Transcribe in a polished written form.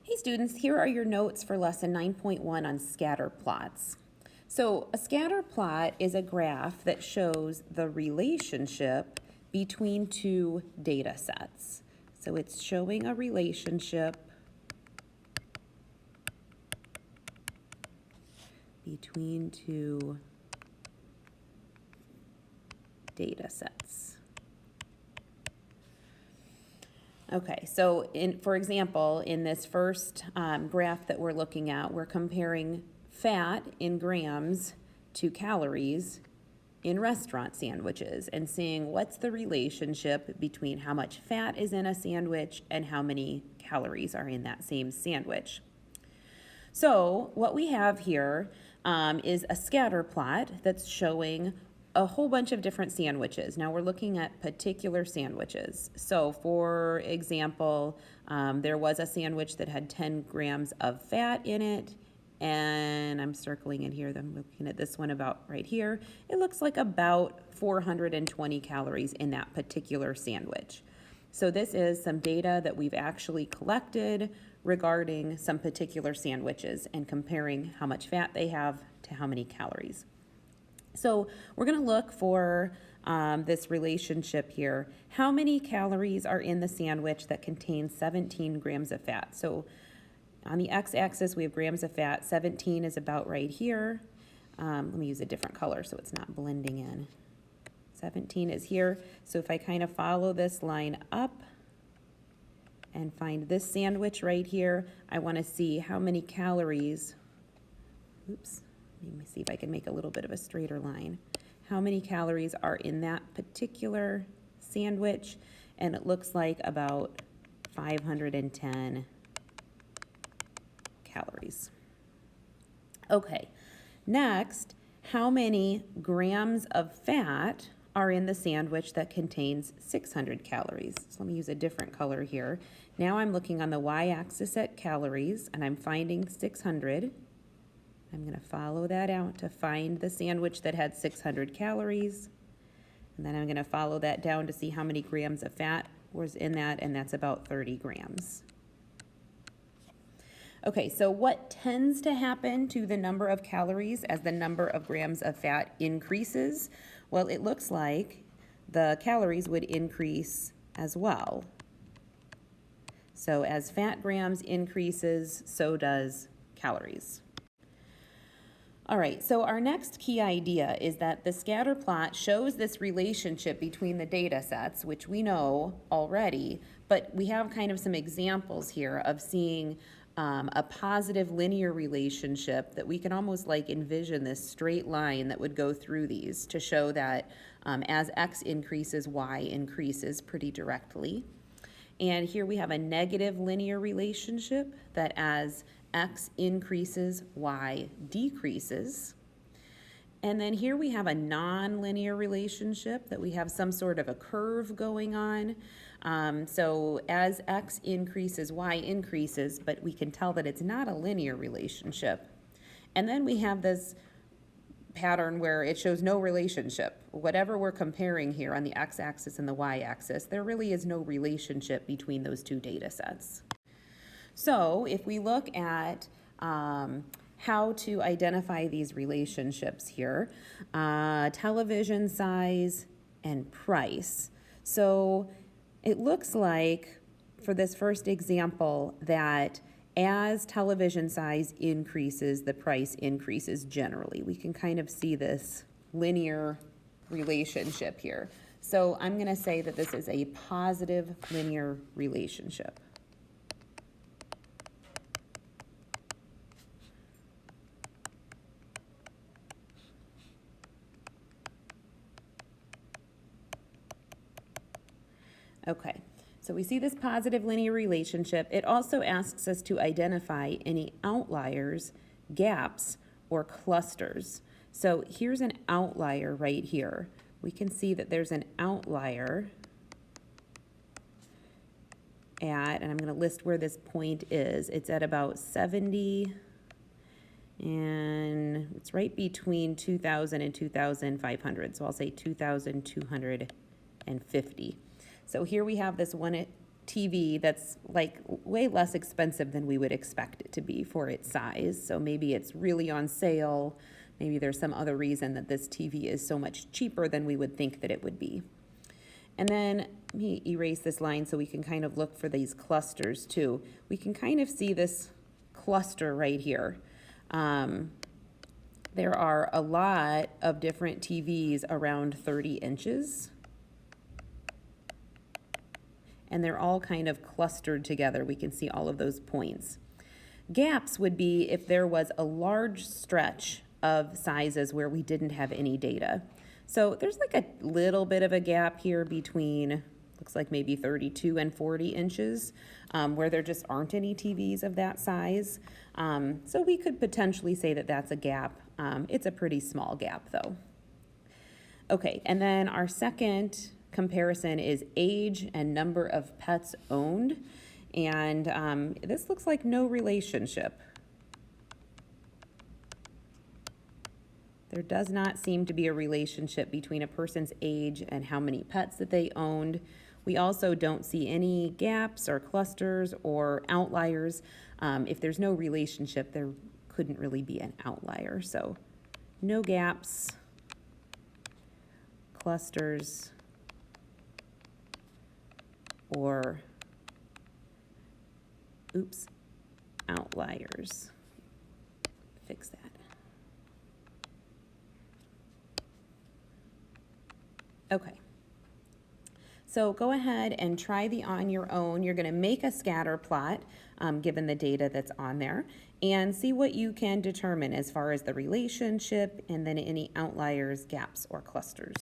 Hey students, here are your notes for lesson 9.1 on scatter plots. So a scatter plot is a graph that shows the relationship between two data sets. So it's showing a relationship between two data sets. Okay, so for example, in this first graph that we're looking at, we're comparing fat in grams to calories in restaurant sandwiches and seeing what's the relationship between how much fat is in a sandwich and how many calories are in that same sandwich. So what we have here is a scatter plot that's showing a whole bunch of different sandwiches. Now we're looking at particular sandwiches. So for example, there was a sandwich that had 10 grams of fat in it, and I'm circling it here. I'm looking at this one about right here. It looks like about 420 calories in that particular sandwich. So this is some data that we've actually collected regarding some particular sandwiches and comparing how much fat they have to how many calories. So we're going to look for this relationship here. How many calories are in the sandwich that contains 17 grams of fat? So on the x-axis, we have grams of fat. 17 is about right here. Let me use a different color so it's not blending in. 17 is here. So if I kind of follow this line up and find this sandwich right here, I want to see how many calories, oops, let me see if I can make a little bit of a straighter line. How many calories are in that particular sandwich? And it looks like about 510 calories. Okay, next, how many grams of fat are in the sandwich that contains 600 calories? So let me use a different color here. Now I'm looking on the y-axis at calories, and I'm finding 600. I'm going to follow that out to find the sandwich that had 600 calories. And then I'm going to follow that down to see how many grams of fat was in that, and that's about 30 grams. Okay, so what tends to happen to the number of calories as the number of grams of fat increases? Well, it looks like the calories would increase as well. So as fat grams increases, so does calories. All right, so our next key idea is that the scatter plot shows this relationship between the data sets, which we know already, but we have kind of some examples here of seeing a positive linear relationship that we can almost like envision this straight line that would go through these to show that as x increases, y increases pretty directly. And here we have a negative linear relationship that as x increases, y decreases. And then here we have a non-linear relationship that we have some sort of a curve going on. So as x increases, y increases, but we can tell that it's not a linear relationship. And then we have this pattern where it shows no relationship. Whatever we're comparing here on the x-axis and the y-axis, there really is no relationship between those two data sets. So if we look at how to identify these relationships here, television size and price. So it looks like for this first example that as television size increases, the price increases generally. We can kind of see this linear relationship here. So I'm going to say that this is a positive linear relationship. Okay, so we see this positive linear relationship. It also asks us to identify any outliers, gaps, or clusters. So here's an outlier right here. We can see that there's an outlier at, and I'm going to list where this point is. It's at about 70, and it's right between 2,000 and 2,500. So I'll say 2,250. So here we have this one TV that's like way less expensive than we would expect it to be for its size. So maybe it's really on sale. Maybe there's some other reason that this TV is so much cheaper than we would think that it would be. And then let me erase this line so we can kind of look for these clusters too. We can kind of see this cluster right here. There are a lot of different TVs around 30 inches. And they're all kind of clustered together. We can see all of those points. Gaps would be if there was a large stretch of sizes where we didn't have any data. So there's like a little bit of a gap here between, looks like maybe 32 and 40 inches, where there just aren't any TVs of that size. So we could potentially say that that's a gap. It's a pretty small gap though. Okay, and then our second comparison is age and number of pets owned. And this looks like no relationship. There does not seem to be a relationship between a person's age and how many pets that they owned. We also don't see any gaps or clusters or outliers. If there's no relationship, there couldn't really be an outlier. So no gaps, clusters, or outliers. Fix that. Okay. So go ahead and try the on your own. You're going to make a scatter plot given the data that's on there and see what you can determine as far as the relationship and then any outliers, gaps, or clusters.